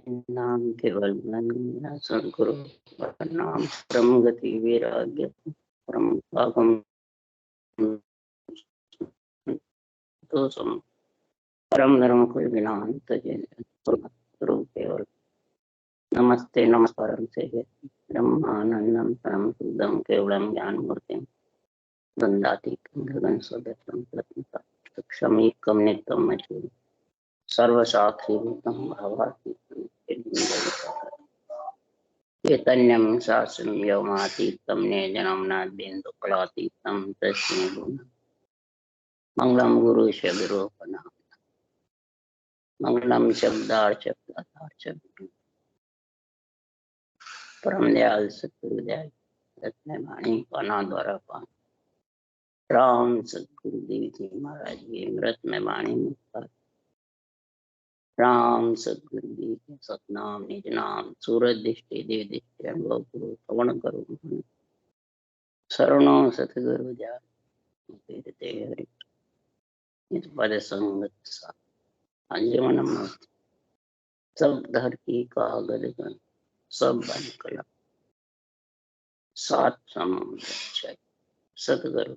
नाम केवल मन सदगुरु नाम परम गति वैराग्य परम भागम परम धर्म कोई विनांत गुरु केवल नमस्ते नमस्कारम से ब्रह्मानंदम परम शुद्धम केवलम ज्ञान मूर्ति गंधातीतम गगन सदृशम क्षमीकम नित्यम मचूर सर्वसाक्षी भूतम भावातीतम चैतन्यम शास्त्रम व्योमातीतम निजनम बिंदुकलातीतम तस्मै मंगलम गुरु गुरुपना मंगलम शब्दार्च परम दयाल सतगुरुदयाल रत्नवाणी पाना द्वारा पान राम सतगुरुदेव जी महाराज की मृत में वाणी मुक्ता राम सतगुरुदेव के सतनाम निज नाम सूरज दृष्टि देव दृष्टि अनुभव गुरु पवन करो शरणों सतगुरु जा हरि इस पद संगत सा अंजमन सब धरती का गदगन सब बन कला सात समुद्र सतगुरु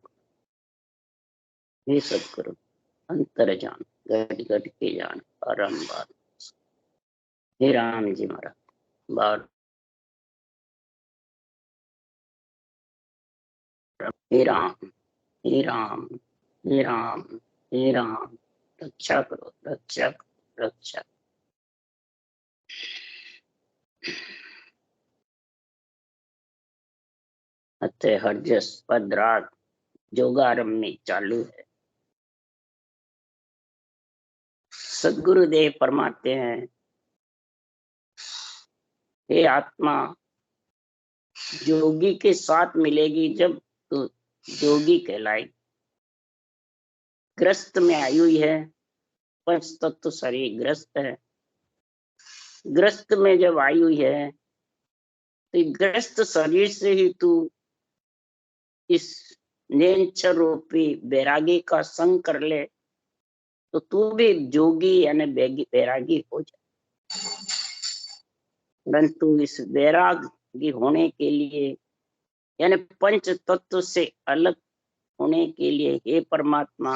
हे सतगुरु अंतर जान घट घट के जान परम बात हे राम जी महाराज बार हे राम हे राम हे राम हे राम रक्षा करो रक्षा करो रक्षा अतः हरजस पदराग जोगारंभ में चालू है। सदगुरुदेव फरमाते हैं हे आत्मा योगी के साथ मिलेगी जब तो योगी कहलाई। ग्रस्त में आई हुई है, पंच तत्व शरीर ग्रस्त है। ग्रस्त में जब आई हुई है तो ग्रस्त शरीर से ही तू इस नेंचर रूपी बैरागी का संग कर ले तो तू भी जोगी यानी बैरागी हो जाए। परंतु इस बैरागी होने के लिए यानी पंच तत्व से अलग होने के लिए हे परमात्मा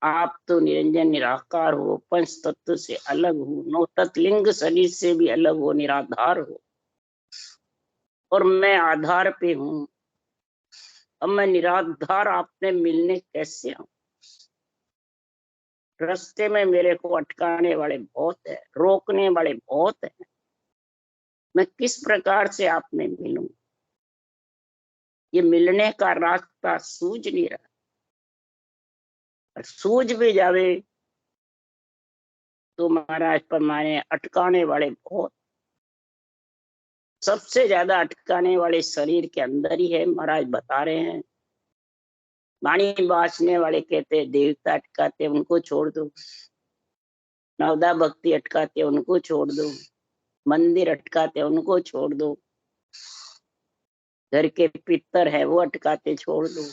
आप तो निरंजन निराकार हो, पंच तत्व से अलग हो, नौ तत्लिंग शरीर से भी अलग हो, निराधार हो और मैं आधार पे हूं। अब मैं निराधार आपने मिलने कैसे आऊं? रास्ते में मेरे को अटकाने वाले बहुत है, रोकने वाले बहुत है। मैं किस प्रकार से आप में मिलूं? ये मिलने का रास्ता सूझ नहीं रहा। सूझ भी जावे तो महाराज परमाने अटकाने वाले बहुत। सबसे ज्यादा अटकाने वाले शरीर के अंदर ही है। महाराज बता रहे हैं वाणी बांचने वाले कहते देवता अटकाते उनको छोड़ दो, नवदा भक्ति अटकाते उनको छोड़ दो, मंदिर अटकाते उनको छोड़ दो, घर के पितर है वो अटकाते छोड़ दो।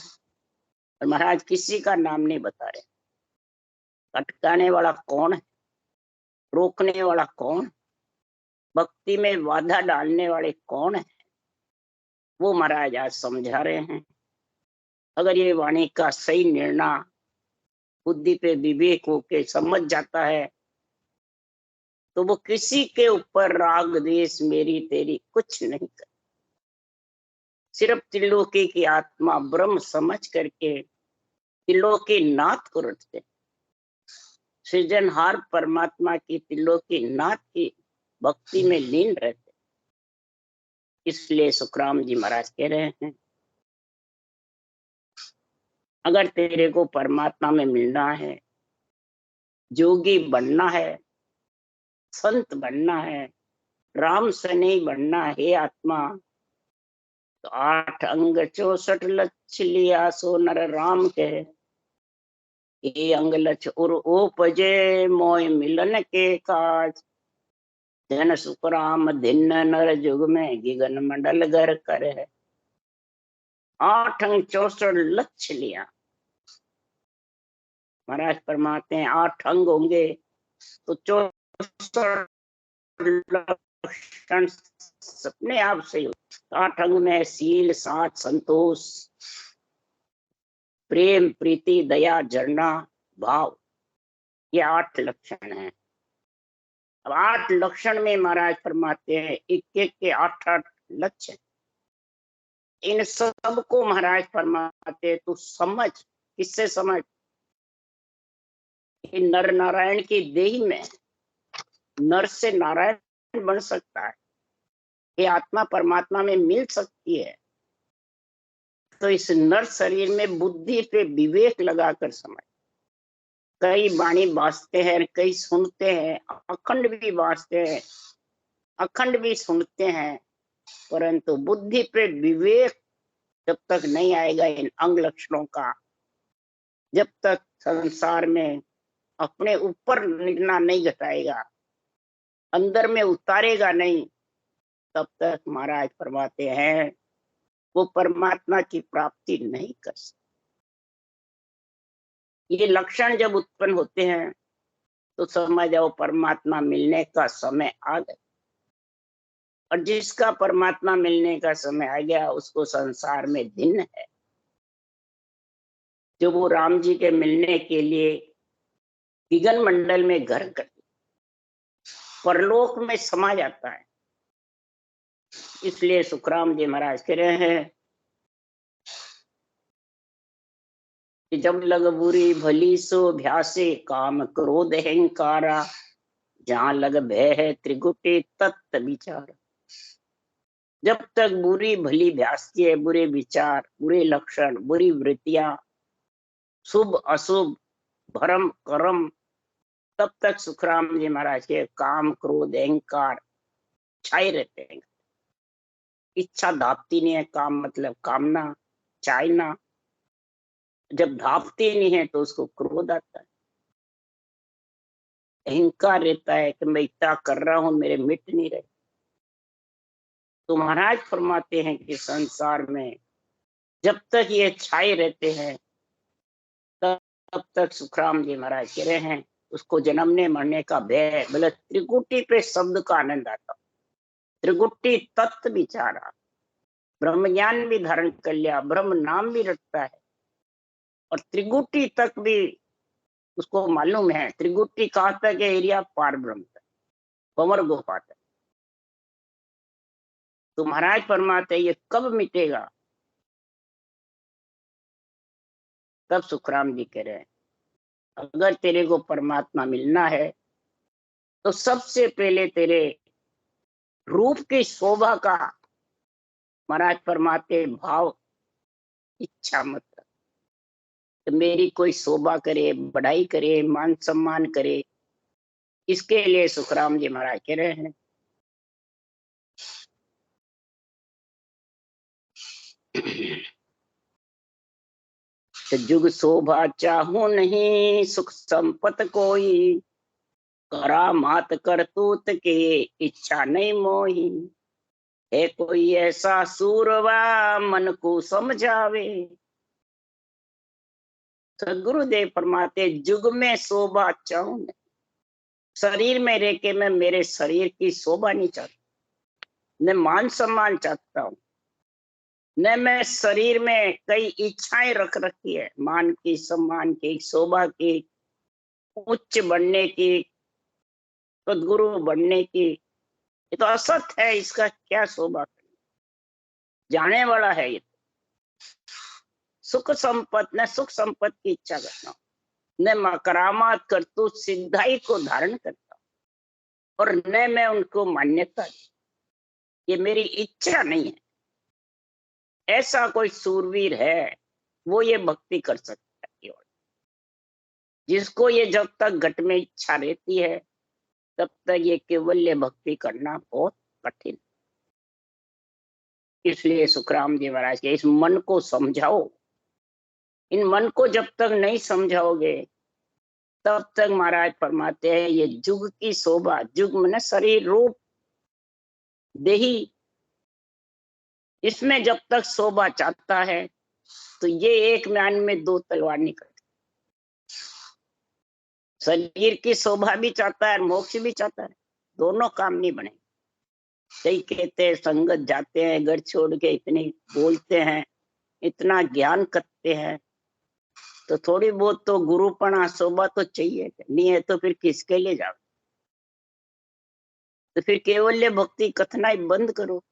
और महाराज किसी का नाम नहीं बता रहे। अटकाने वाला कौन है? रोकने वाला कौन? भक्ति में बाधा डालने वाले कौन है? वो महाराज आज समझा रहे हैं। अगर ये वाणी का सही निर्णय बुद्धि पे विवेक होके समझ जाता है तो वो किसी के ऊपर राग द्वेष मेरी तेरी कुछ नहीं कर। सिर्फ त्रिलोकी की आत्मा ब्रह्म समझ करके त्रिलोकी नाथ को रटते। सृजनहार परमात्मा की त्रिलोकी नाथ की भक्ति में लीन रहते। इसलिए सुखराम जी महाराज कह रहे हैं अगर तेरे को परमात्मा में मिलना है, जोगी बनना है, संत बनना है, राम सने बनना है आत्मा, तो 8 अंग 64 लक्ष लिया सो नर राम कहे। ये अंग लक्ष और उपजे मोय मिलन के काज, जन सुखराम दिन नर जुग में गिगन मंडल घर कर है। 8 अंग 64 लक्ष लिया। महाराज फरमाते हैं 8 अंग होंगे तो 64 लक्षण अपने आप से 8 अंग में शील, सात, संतोष, प्रेम, प्रीति, दया, झरना, भाव, ये 8 लक्षण हैं। अब 8 लक्षण में महाराज फरमाते हैं एक एक के 8 लक्षण। इन सब को महाराज फरमाते तू समझ। किससे समझ? नर नारायण की देह में नर से नारायण बन सकता है, ये आत्मा परमात्मा में मिल सकती है। तो इस नर शरीर में बुद्धि पे विवेक लगाकर समझ। कई वाणी बाजते हैं, कई सुनते हैं, अखंड भी बाजते हैं, अखंड भी सुनते हैं, परंतु बुद्धि पे विवेक जब तक नहीं आएगा इन अंग लक्षणों का, जब तक संसार में अपने ऊपर निगना नहीं घटाएगा, अंदर में उतारेगा नहीं, तब तक महाराज फरमाते हैं वो परमात्मा की प्राप्ति नहीं कर सकते। ये लक्षण जब उत्पन्न होते हैं तो समझ जाओ परमात्मा मिलने का समय आ गया। और जिसका परमात्मा मिलने का समय आ गया उसको संसार में दिन है। जो वो राम जी के मिलने के लिए गगन मंडल में घर कर परलोक में समा जाता है। इसलिए सुखराम जी महाराज कह रहे हैं कि जब लग बुरी भली सो भ्यासे, काम क्रोध अहंकारा, जहां लग भय है त्रिगुटे तत्त विचार। जब तक बुरी भली भ्यासती है, बुरे विचार, बुरे लक्षण, बुरी वृत्तियां, शुभ अशुभ, भरम कर्म, तब तक सुखराम जी महाराज के काम क्रोध अहंकार छाए रहते हैं। इच्छा धापती नहीं है, काम मतलब कामना, चाहना। जब धापती नहीं है तो उसको क्रोध आता है, अहंकार रहता है कि मैं इतना कर रहा हूं, मेरे मिट नहीं रहे। तो महाराज फरमाते हैं कि संसार में जब तक ये छाए रहते हैं तब तक सुखराम जी महाराज कह रहे हैं उसको जन्मने मरने का भय, बोले त्रिकुटी पे शब्द का आनंद आता। त्रिकुटी तत्व विचारा, ब्रह्म ज्ञान भी धारण कर लिया, ब्रह्म नाम भी रखता है, और त्रिगुटी तक भी उसको मालूम है। त्रिगुटी कहाँ तक है? एरिया पार ब्रह्म तक, कंवर गुफा तक। तो महाराज फरमाते ये कब मिटेगा? तब सुखराम जी कह रहे हैं अगर तेरे को परमात्मा मिलना है तो सबसे पहले तेरे रूप की शोभा का महाराज फरमाते भाव, इच्छा मत कर। तो मेरी कोई शोभा करे, बढ़ाई करे, मान सम्मान करे, इसके लिए सुखराम जी महाराज कह रहे हैं तो जुग शोभा चाहूं नहीं, सुख संपत कोई, करा मात करतूत के इच्छा नहीं मोही। है कोई ऐसा सूरवा मन को समझावे। सदगुरुदेव फरमाते जुग में शोभा चाहूं नहीं, शरीर में रह के मैं मेरे शरीर की शोभा नहीं चाहता, न मान सम्मान चाहता हूँ, न मैं शरीर में कई इच्छाएं रख रखी है, मान की, सम्मान की, शोभा की, उच्च बनने की, सदगुरु बनने की। ये तो असत है, इसका क्या शोभा जाने वाला है। ये सुख संपत, न सुख संपत की इच्छा करता हूं, न मकरामात करतूत सिद्धाई को धारण करता हूं, और न मैं उनको मान्यता, ये मेरी इच्छा नहीं है। ऐसा कोई सूरवीर है वो ये भक्ति कर सकता है केवल, जिसको ये जब तक घट में इच्छा रहती है तब तक ये केवल्य भक्ति करना बहुत कठिन। इसलिए सुखराम जी महाराज के इस मन को समझाओ। इन मन को जब तक नहीं समझाओगे तब तक महाराज फरमाते हैं ये जुग की शोभा, जुग मन शरीर रूप देही, इसमें जब तक शोभा चाहता है तो ये एक म्यान में 2 तलवार निकल, शरीर की शोभा भी चाहता है, मोक्ष भी चाहता है, दोनों काम नहीं बने। कई कहते हैं संगत जाते हैं घर छोड़ के, इतने बोलते हैं, इतना ज्ञान करते हैं, तो थोड़ी बहुत तो गुरुपना शोभा तो चाहिए, नहीं है तो फिर किसके लिए जाओ? तो फिर केवल्य भक्ति कथनाई बंद करो।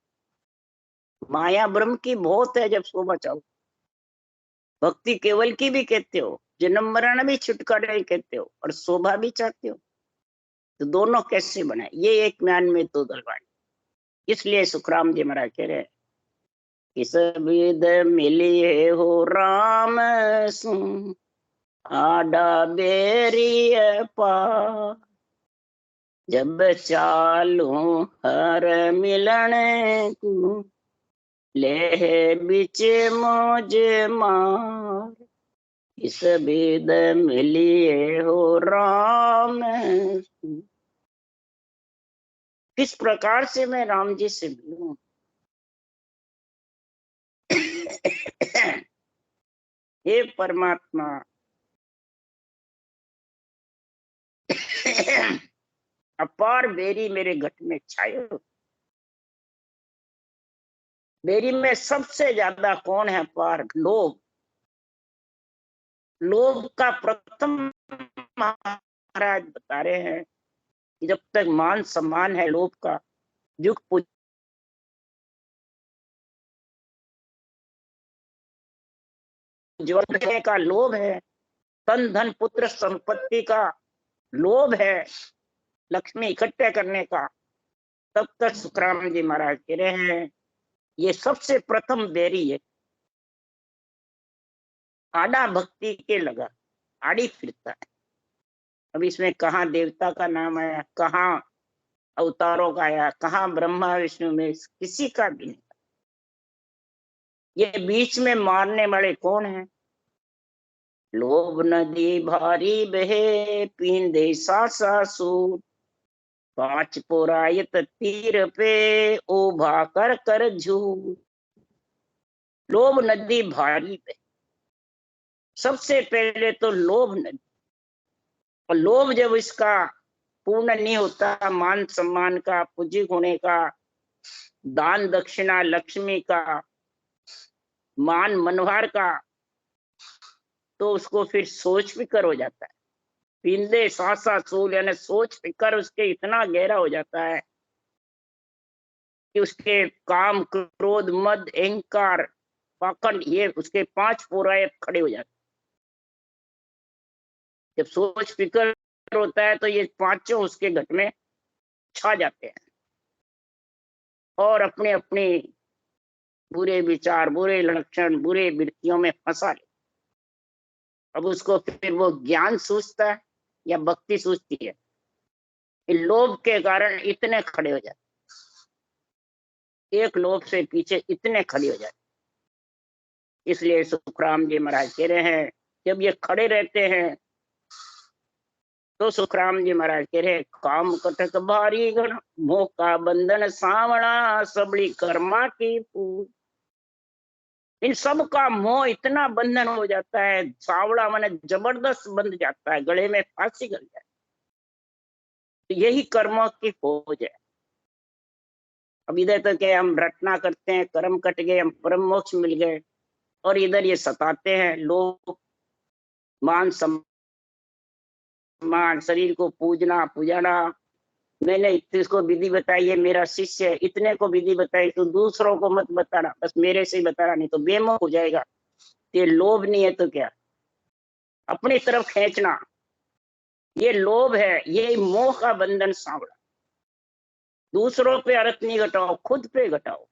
माया ब्रह्म की बहुत है, जब शोभा चाहो। भक्ति केवल की भी कहते हो, जन्म मरण भी छुटकारा कहते हो, और शोभा भी चाहते हो, तो दोनों कैसे बनाए? ये एक म्यान में तो दलवानी। इसलिए सुखराम जी महाराज कह रहे किस विद मिलिए हो राम सुन आडा बेरिय पा, जब चालू हर मिलन को ले बिच मौज मार, इस विद मिलिए हो राम। किस प्रकार से मैं राम जी से मिलूं? हे परमात्मा, अपार बेरी मेरे घट में छायो। बेरी में सबसे ज्यादा कौन है अपार? लोभ। लोभ का प्रथम महाराज बता रहे हैं कि जब तक मान सम्मान है लोभ का, युग जीवन का लोभ है, तन धन पुत्र संपत्ति का लोभ है, लक्ष्मी इकट्ठे करने का, तब तक सुखराम जी महाराज कह रहे हैं ये सबसे प्रथम बेरी है। आड़ा भक्ति के लगा, आड़ी फिरता है। अब इसमें कहाँ देवता का नाम आया, कहाँ अवतारों का आया, कहाँ ब्रह्मा विष्णु में, किसी का भी नहीं। ये बीच में मारने वाले कौन है? लोभ नदी भारी बहे पींदे सा सूर, पांच पुरायत तीर पे उभा कर कर झूठ। लोभ नदी भारी बहे, सबसे पहले तो लोभ नदी। और लोभ जब इसका पूर्ण नहीं होता, मान सम्मान का, पूज्य होने का, दान दक्षिणा लक्ष्मी का, मान मनोहर का, तो उसको फिर सोच फिकर हो जाता है। पींदे सासा सूल, यानी सोच फिकर उसके इतना गहरा हो जाता है कि उसके काम क्रोध मद अहंकार पाखंड, ये उसके पांच पुरायत खड़े हो जाते। जब सोच फिकर होता है तो ये पांचों उसके घट में छा जाते हैं और अपने अपने बुरे विचार, बुरे लक्षण, बुरे वृत्तियों में फंसा ले। अब उसको फिर वो ज्ञान सूझता है या भक्ति सूझती है? लोभ के कारण इतने खड़े हो जाते, एक लोभ से पीछे इतने खड़े हो जाते। इसलिए सुखराम जी महाराज कह रहे हैं जब ये खड़े रहते हैं तो सुखराम जी महाराज कह रहे काम कटक भारी गण, मोह का बंधन सावड़ा, सबड़ी कर्मा की पूज। इन सब का मोह इतना बंधन हो जाता है, सावड़ा माने जबरदस्त बंध जाता है, गले में फांसी गल जाए। तो यही कर्मों की खोज है। अब इधर तो क्या हम रटना करते हैं, कर्म कट गए, हम परम मोक्ष मिल गए, और इधर ये सताते हैं लोग, मान सम्मान, शरीर को पूजना पूजाना। मैंने इसको विधि बताई है, मेरा शिष्य है, इतने को विधि बताई, तो दूसरों को मत बताना, बस मेरे से ही बताना, नहीं तो बेमोह हो जाएगा। ये लोभ नहीं है तो क्या? अपनी तरफ खींचना, ये लोभ है, ये मोह का बंधन सांवड़ा। दूसरों पे अर्थ नहीं घटाओ, खुद पे घटाओ।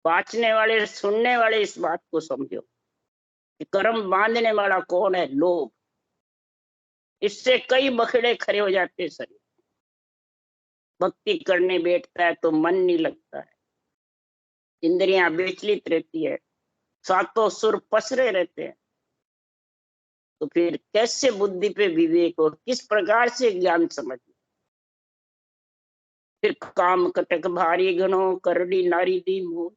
बांचने वाले, सुनने वाले इस बात को समझो कि कर्म बांधने वाला कौन है? लोभ। इससे कई बखड़े खड़े हो जाते हैं शरीर। भक्ति करने बैठता है तो मन नहीं लगता है, इंद्रियां विचलित रहती है, सातों सुर पसरे रहते हैं। तो फिर कैसे बुद्धि पे विवेक हो, किस प्रकार से ज्ञान समझ? फिर काम कटक भारी घनो, करड़ी नारी दी मोह।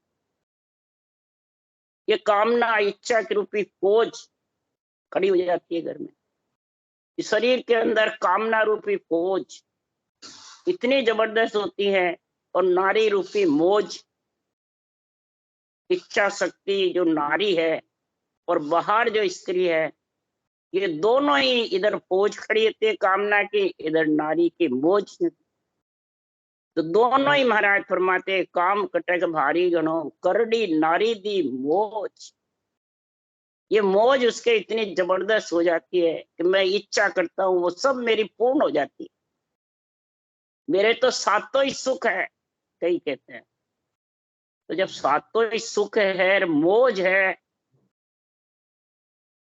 ये कामना इच्छा की रूपी फौज खड़ी हो जाती है घर में। इस शरीर के अंदर कामना रूपी फौज, इतनी जबरदस्त होती है। और नारी रूपी मौज, इच्छा शक्ति जो नारी है और बाहर जो स्त्री है, ये दोनों ही, इधर फौज खड़ी होती है कामना की, इधर नारी की मौज। तो दोनों ही महाराज फरमाते, काम कटक भारी गणो, करड़ी नारी दी मौज। ये मौज उसके इतनी जबरदस्त हो जाती है कि मैं इच्छा करता हूँ वो सब मेरी पूर्ण हो जाती है। मेरे तो सातों ही सुख है, कई कहते हैं। तो जब सातों ही सुख है, मौज है,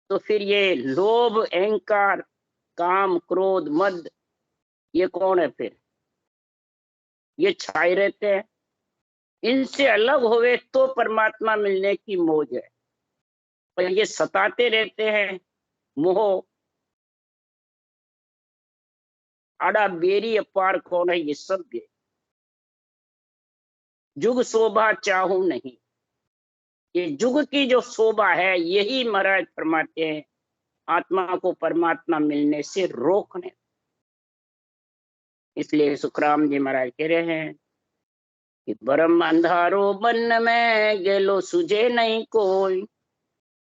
तो फिर ये लोभ, अहंकार, काम, क्रोध, मद, ये कौन है फिर? ये छाए रहते हैं। इनसे अलग होवे तो परमात्मा मिलने की मौज है। पर ये सताते रहते हैं, मोह, आड़ा बेरी अपार कौन है, ये सब ये जुग शोभा चाहूं नहीं। ये जुग की जो शोभा है, यही महाराज फरमाते हैं आत्मा को परमात्मा मिलने से रोकने। इसलिए सुखराम जी महाराज कह रहे हैं कि ब्रह्म अंधारो बन में गेलो सुझे नहीं कोई,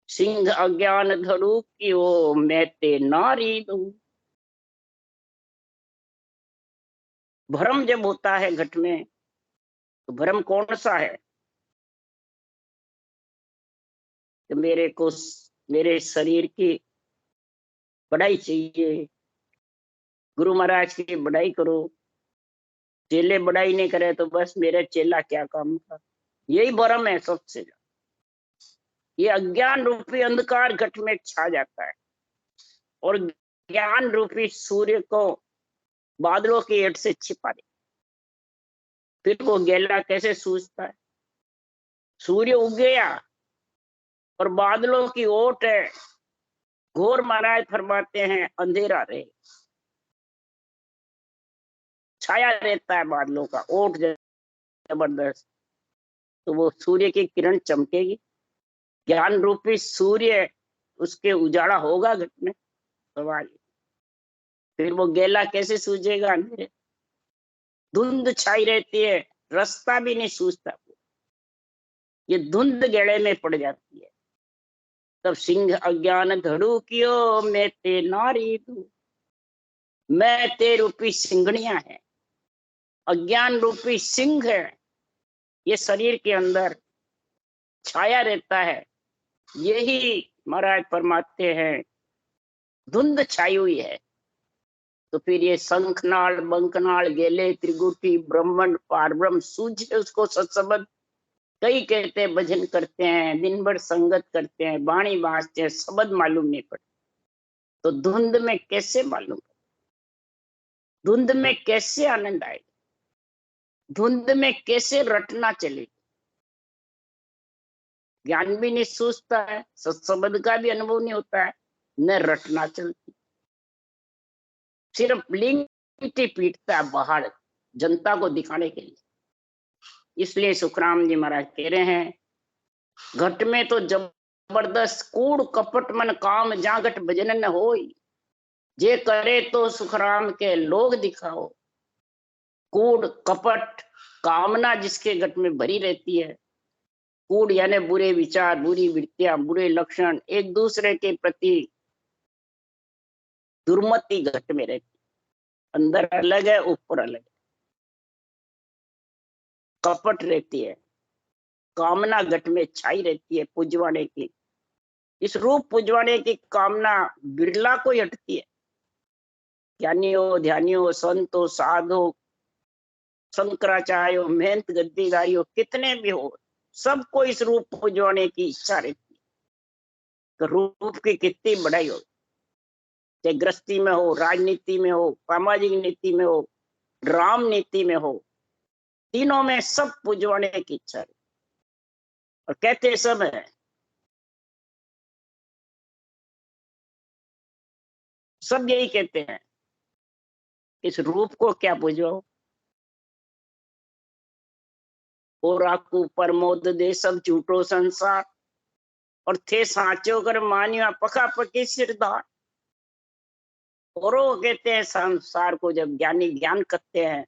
सिंह अज्ञान धड़ू कियो मैं ते नारी दूं। भ्रम जब होता है घट में, तो भ्रम कौन सा है? कि मेरे को, मेरे शरीर की बढ़ाई चाहिए, गुरु महाराज की बढ़ाई करो। चेले बढ़ाई नहीं करे तो बस मेरा चेला क्या काम का। यही भ्रम है सबसे ज्यादा। ये अज्ञान रूपी अंधकार घट में छा जाता है, और ज्ञान रूपी सूर्य को बादलों की एट से छिपा दे। फिर वो गेला कैसे सूझता है? सूर्य उग गया और बादलों की ओट है, घोर महाराज फरमाते हैं अंधेरा रहे, छाया रहता है बादलों का ओट जबरदस्त। तो वो सूर्य की किरण चमकेगी, ज्ञान रूपी सूर्य, उसके उजाला होगा घट में। सवाल, फिर वो गेला कैसे सूझेगा? अंधेरे, धुंध छाई रहती है, रास्ता भी नहीं सूझता। ये धुंध गेड़े में पड़ जाती है। तब सिंह अज्ञान धड़ू कियो मैं ते नारी दू। मैं ते रूपी सिंगड़ियां है, अज्ञान रूपी सिंह है, ये शरीर के अंदर छाया रहता है। यही महाराज फरमाते हैं धुंध छाई हुई है। तो फिर ये शंखनाल, बंकनाल, गेले, त्रिगुटी, ब्रह्मंड, पारब्रह्म सूझे उसको सत्सबद। कई कहते हैं भजन करते हैं, दिन भर संगत करते हैं, बाणी बाजते हैं, शब्द मालूम नहीं पड़ता। तो धुंध में कैसे मालूम? धुंध में कैसे आनंद आएगा? धुंध में कैसे रटना चलेगी? ज्ञान भी नहीं सूझता है, सत्सबद का भी अनुभव नहीं होता है, न रटना चलती, सिर्फ लिंग पीटता है बाहर जनता को दिखाने के लिए। इसलिए सुखराम जी महाराज कह रहे हैं घट में तो जबरदस्त कूड़ कपट मन काम जा घट भजन न होई, जे करे तो सुखराम के लोग दिखाओ। कूड़ कपट कामना जिसके घट में भरी रहती है, कूड़ यानी बुरे विचार, बुरी वृत्तियां, बुरे लक्षण, एक दूसरे के प्रति दुर्मति घट में रहती है। अंदर अलग है, ऊपर अलग है, कपट रहती है, कामना घट में छाई रहती है पुजवाने की। इस रूप पुजवाने की कामना बिरला को हटती है। ज्ञानी हो, ध्यानी हो, संत हो, साधु हो, शंकराचार्य हो, मेहनत गद्दीदारी हो, कितने भी हो, सबको इस रूप पुजवाने की इच्छा रहती है। तो रूप की कितनी बढ़ाई हो, चाहे गृहस्थी में हो, राजनीति में हो, सामाजिक नीति में हो, राम नीति में हो, तीनों में सब पुजवाने की इच्छा है। और कहते सब है, सब यही कहते हैं इस रूप को क्या पुजो, और आकू प्रमोद दे सब झूठो संसार, और थे साचो कर मानिया पका पकी सिरदार। और वो कहते हैं संसार को जब ज्ञानी ज्ञान करते हैं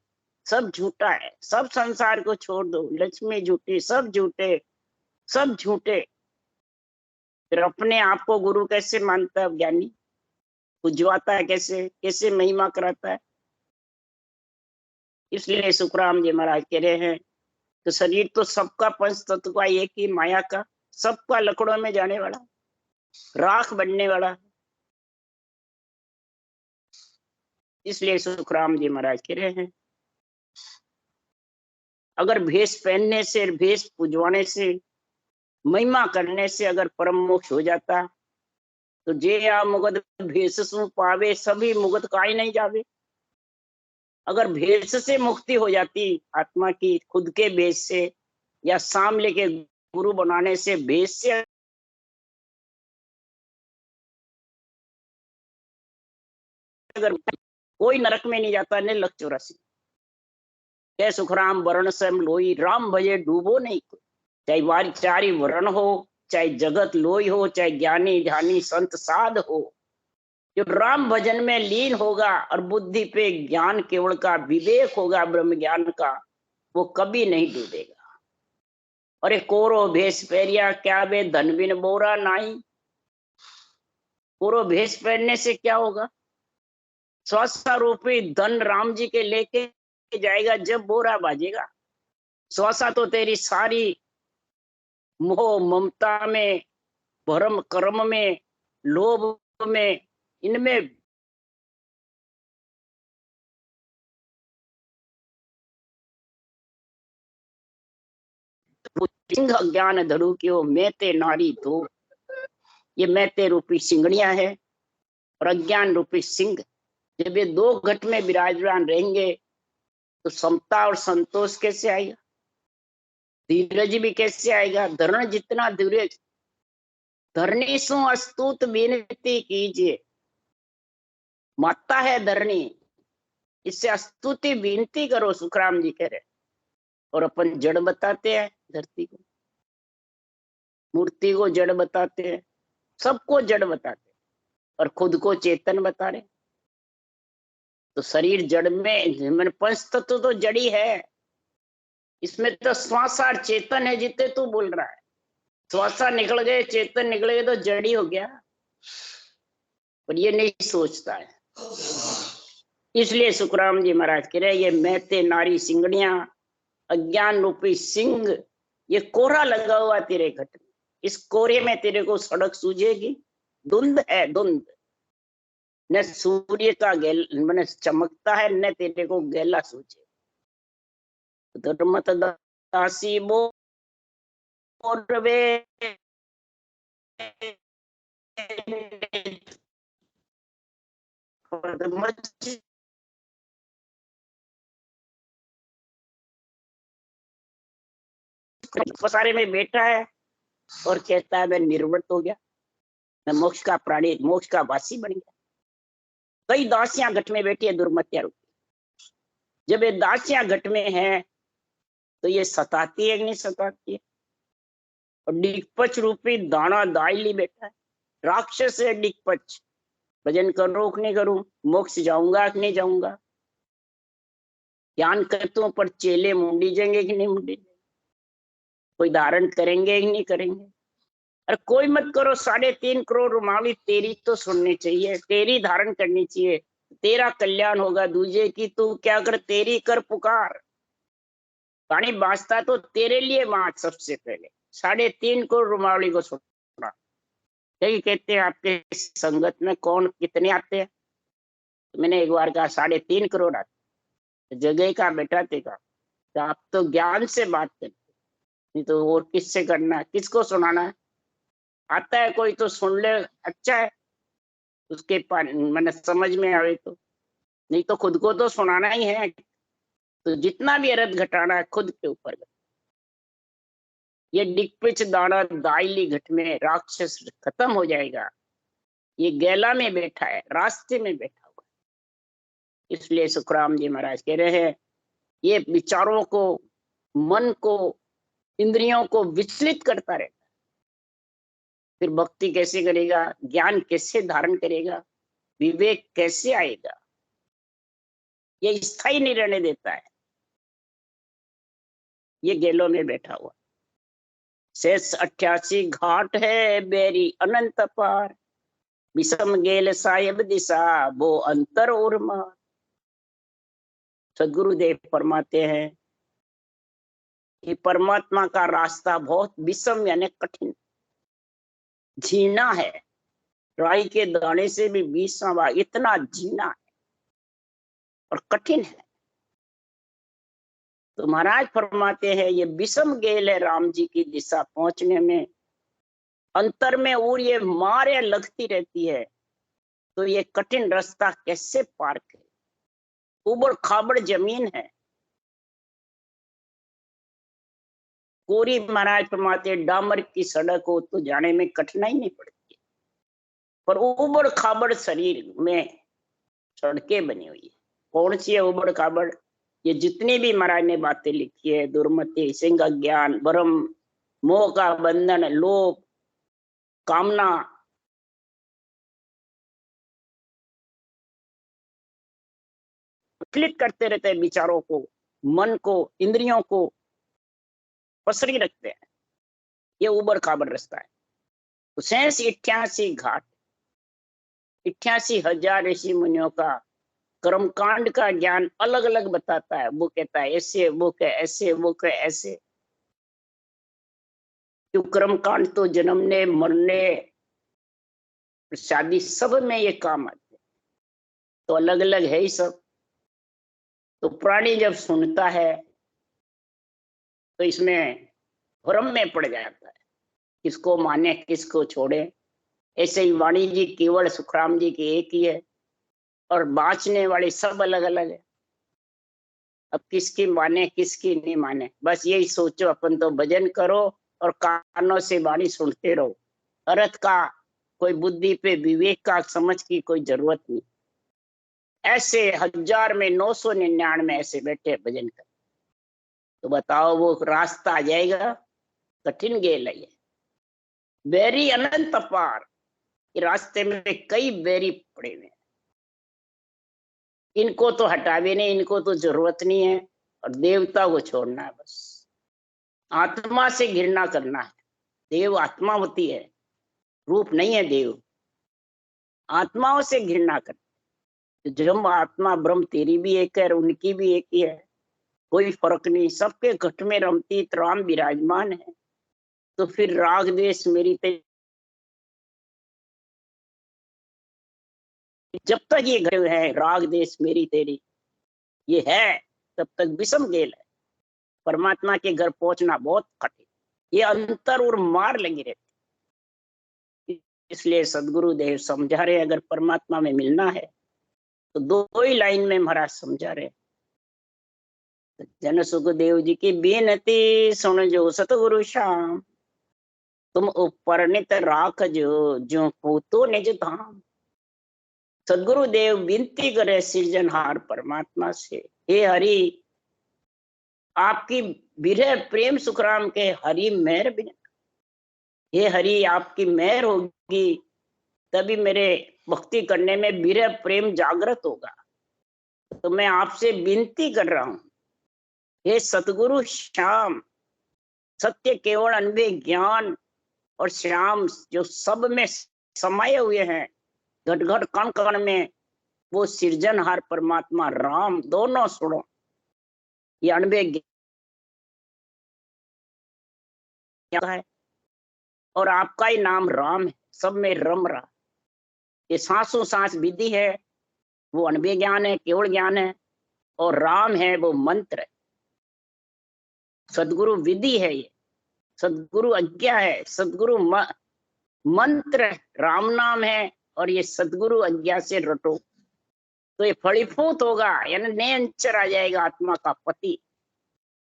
सब झूठा है, सब संसार को छोड़ दो, लक्ष्मी झूठी, सब झूठे, सब झूठे। फिर अपने आप को गुरु कैसे मानता है ज्ञानी? पुजवाता है कैसे, कैसे महिमा कराता है? इसलिए सुखराम जी महाराज कह रहे हैं तो शरीर तो सबका पंच तत्व का एक ही माया का, सबका लकड़ों में जाने वाला, राख बनने वाला। इसलिए सुखराम जी महाराज कह रहे हैं अगर भेष पहनने से, भेष पुजवाने से, महिमा करने से अगर परम मोक्ष हो जाता तो जे आ मुगद भेष सु पावे, सभी मुगद काई नहीं जावे। अगर भेष से मुक्ति हो जाती आत्मा की, खुद के भेष से या साम लेके गुरु बनाने से, भेष से अगर कोई नरक में नहीं जाता, निर्लक 84 के सुखराम वर्ण सम लोई, राम भजे डूबो नहीं। चाहे चारी वर्ण हो, चाहे जगत लोई हो, चाहे ज्ञानी ध्यानी संत साध हो, जो राम भजन में लीन होगा और बुद्धि पे ज्ञान केवल का विवेक होगा, ब्रह्म ज्ञान का, वो कभी नहीं डूबेगा। अरे कोरो भेष पैरिया क्या बे धन बिन बोरा नाई। कोरो भेष पहनने से क्या होगा? स्वासा रूपी धन राम जी के लेके जाएगा जब बोरा बाजेगा। स्वासा तो तेरी सारी मोह ममता में, भरम कर्म में, लोभ में, इनमें सिंह अज्ञान धरू क्यों मैते नारी दो। ये मैते रूपी सिंगड़ियां है और अज्ञान रूपी सिंह। जब ये दो घट में विराजमान रहेंगे तो समता और संतोष कैसे आएगा? धीरज भी कैसे आएगा? धरण जितना धीरज, धरनी सु अस्तुत विनती कीजिए। माता है धरनी, इससे अस्तुति विनती करो, सुखराम जी कह रहे। और अपन जड़ बताते हैं धरती को, मूर्ति को जड़ बताते हैं, सबको जड़ बताते हैं और खुद को चेतन बता रहे। तो शरीर जड़ में पंच तत्व तो जड़ी है, इसमें तो श्वासा चेतन है। जितने तू बोल रहा है, श्वासा निकल गए, चेतन निकल गए तो जड़ी हो गया, पर ये नहीं सोचता है। इसलिए सुखराम जी महाराज कह रहे ये मैते नारी सिंगड़ियां, अज्ञान रूपी सिंह, ये कोहरा लगा हुआ तेरे घट में। इस कोहरे में तेरे को सड़क सूझेगी। धुंध है, धुंध। न सूर्य का मैंने चमकता है, न तेरे को गैला सूझे। धर्मत दासी बोरवे पसारे में बैठा है और कहता है मैं निर्वृत हो गया, मैं मोक्ष का प्राणी, मोक्ष का वासी बन गया। कई दासियां घट में बैठी है दुर्मत्या रूपी। जब ये दासियां घट में है तो ये सताती है कि नहीं सताती है? और डिगपच रूपी दाना दाइली बैठा है, राक्षस है डिगपच। भजन करो कि नहीं करूं, मोक्ष जाऊंगा कि नहीं जाऊंगा, ज्ञान करतों पर चेले मुंडी जाएंगे कि नहीं मुंडी, कोई धारण करेंगे कि नहीं करेंगे। अरे कोई मत करो, 3.5 करोड़ रुमाली तेरी तो सुननी चाहिए, तेरी धारण करनी चाहिए, तेरा कल्याण होगा। दूजे की तू क्या कर, तेरी कर पुकार। पानी बांचता तो तेरे लिए बांच सबसे पहले। 3.5 करोड़ रुमावली को सुना। यही कहते हैं आपके संगत में कौन कितने आते हैं? तो मैंने एक बार कहा 3.5 करोड़ आते। जगह का बेटा तेगा, तो आप तो ज्ञान से बात करते, नहीं तो और किससे करना है, किसको सुनाना है? आता है कोई तो सुन ले, अच्छा है, उसके मैंने समझ में आवे तो, नहीं तो खुद को तो सुनाना ही है। तो जितना भी अरद घटाना है खुद के ऊपर। ये डिगपिच दाना दाइली घट में राक्षस खत्म हो जाएगा। ये गैला में बैठा है, रास्ते में बैठा हुआ। इसलिए सुखराम जी महाराज कह रहे हैं ये विचारों को, मन को, इंद्रियों को विचलित करता रहता है। फिर भक्ति कैसे करेगा, ज्ञान कैसे धारण करेगा, विवेक कैसे आएगा? ये स्थायी नहीं रहने देता है। ये गेलों में बैठा हुआ। शेष 88 घाट है बेरी अनंत पार, विषम गेल साहेब दिशा वो अंतर और मार। सदगुरुदेव फरमाते हैं कि परमात्मा का रास्ता बहुत विषम यानी कठिन, जीना है, राई के दाने से भी 20वां, इतना जीना है और कठिन है। तो महाराज फरमाते हैं ये विषम गेल है राम जी की दिशा पहुंचने में, अंतर में और ये मारे लगती रहती है। तो ये कठिन रास्ता कैसे पार करे, उबड़ खाबड़ जमीन है। कोरी महाराज फरमाते डामर की सड़क हो तो जाने में कठिनाई नहीं पड़ती, पर उबड़ खाबड़ शरीर में सड़कें बनी हुई है। कौन सी है उबड़ खाबड़? ये जितनी भी महाराज ने बातें लिखी है, दुर्मति, सिंह ज्ञान, भ्रम, मोह का बंधन, लोभ, कामना, क्लिक करते रहते हैं विचारों को, मन को, इंद्रियों को पसरी रखते हैं। ये उबड़ खाबड़ रास्ता है। तो 88 घाट, 88,000 ऋषि मुनियों का कर्मकांड का ज्ञान अलग अलग बताता है। वो कहता है ऐसे, वो कहे ऐसे, वो कहे ऐसे। क्यों? कर्मकांड तो जन्मने, मरने, शादी सब में ये काम आते, तो अलग अलग है ही सब। तो प्राणी जब सुनता है तो इसमें भ्रम में पड़ जाता है, किसको माने किसको छोड़े। ऐसे ही वाणी जी केवल सुखराम जी की एक ही है और बाँचने वाले सब अलग अलग है। अब किसकी माने किसकी नहीं माने, बस यही सोचो, अपन तो भजन करो और कानों से वाणी सुनते रहो। अर्थ का कोई बुद्धि पे, विवेक का समझ की कोई जरूरत नहीं। ऐसे 1000 में 999 ऐसे बैठे भजन कर, तो बताओ वो रास्ता आ जाएगा? कठिन गेल है ये, बैरी अनंत पार। रास्ते में कई बैरी पड़े हुए हैं, इनको तो हटावे नहीं, इनको तो जरूरत नहीं है। और देवता को छोड़ना है बस, आत्मा से घृणा करना है। देव आत्मा होती है, रूप नहीं है देव। आत्माओं से घृणा कर, जब आत्मा ब्रह्म तेरी भी एक है, उनकी भी एक ही है, कोई फर्क नहीं, सबके घट में रमती राम विराजमान है। तो फिर राग द्वेष मेरी ते, जब तक ये घर है राग द्वेष मेरी तेरी ये है, तब तक विषम गेल है। परमात्मा के घर पहुंचना बहुत कठिन, ये अंतर और मार लगी रहती। इसलिए सदगुरु देव समझा रहे, अगर परमात्मा में मिलना है तो दो ही लाइन में महाराज समझा रहे। जन सुखदेव जी की बेनती सुन जो सतगुरु श्याम, तुम ऊपर नित राख जो पूतो निज धाम। सदगुरु देव विनती करे सृजनहार परमात्मा से, हे हरि आपकी विरह प्रेम सुखराम के हरि मेहर बिना, हे हरि आपकी मेहर होगी तभी मेरे भक्ति करने में विरह प्रेम जागृत होगा। तो मैं आपसे विनती कर रहा हूं, हे सतगुरु श्याम, सत्य केवल अनबे ज्ञान और श्याम जो सब में समाये हुए हैं, घट घट कण कण में, वो सृजनहार परमात्मा राम, दोनों सुनो। ये अनबे ज्ञान है और आपका ही नाम राम है, सब में रम रहा। ये सांसों सांस विधि है, वो अनबे ज्ञान है, केवल ज्ञान है, और राम है वो मंत्र है। सदगुरु विधि है, ये सदगुरु आज्ञा है, सदगुरु मंत्र राम नाम है, और ये सदगुरु आज्ञा से रटो तो ये फलीभूत होगा, यानी नयनचर आ जाएगा आत्मा का पति,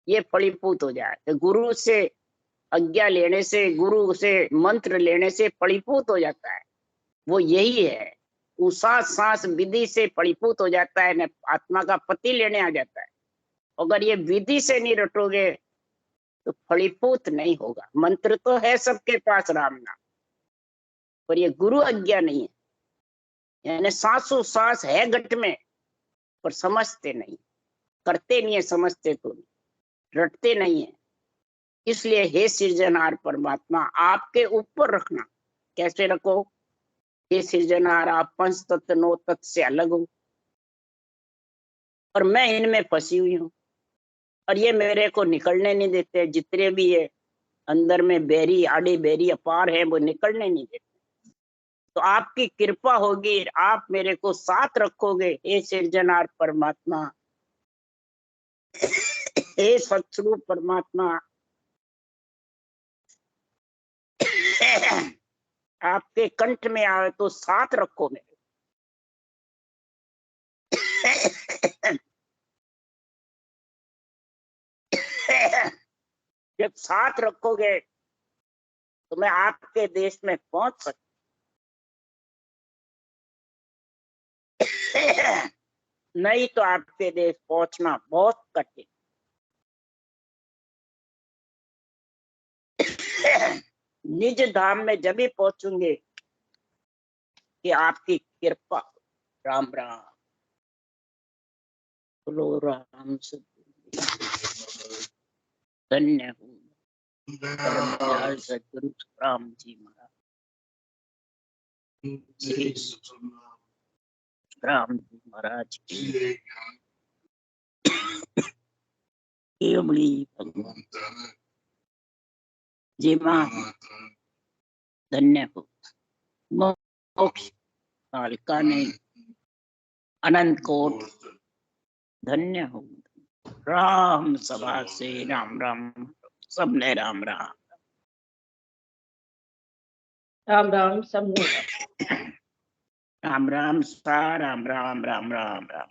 ये फलीभूत हो जाए। तो गुरु से आज्ञा लेने से, गुरु से मंत्र लेने से फलीभूत हो जाता है, वो यही है। उसा सांस विधि से फलीभूत हो जाता है, न आत्मा का पति लेने आ जाता है। अगर ये विधि से नहीं रटोगे तो फलीभूत नहीं होगा। मंत्र तो है सबके पास राम नाम, पर ये गुरु आज्ञा नहीं है, यानी सांसों सांस है घट में, पर समझते नहीं, करते नहीं है, समझते तो नहीं, रटते नहीं है। इसलिए हे सृजनहार परमात्मा, आपके ऊपर रखना। कैसे रखो? हे सृजनहार, आप पंच तत्व 9 तत्व से अलग हो और मैं इनमें फंसी हुई हूँ, और ये मेरे को निकलने नहीं देते। जितने भी ये अंदर में बैरी आड़ी बैरी अपार है, वो निकलने नहीं देते। तो आपकी कृपा होगी, आप मेरे को साथ रखोगे हे सृजनहार परमात्मा, हे सत्स्वरूप परमात्मा। आपके कंठ में आए तो साथ रखो मेरे। जब साथ रखोगे तो मैं आपके देश में पहुंच सकता। नहीं तो आपके देश पहुंचना बहुत कठिन। निज धाम में जब भी पहुंचूंगे कि आपकी कृपा। राम राम। बोलो राम से। धन्य हूँ परम दयाल सद्गुरु राम जी महाराज। राम जी महाराज की केवली भगवान जी मां। धन्य हो। मोक्ष कालिका ने अनंत कोट धन्य हो। राम सभा से राम राम। सबने राम राम। राम राम सबने राम राम सा राम राम राम राम राम।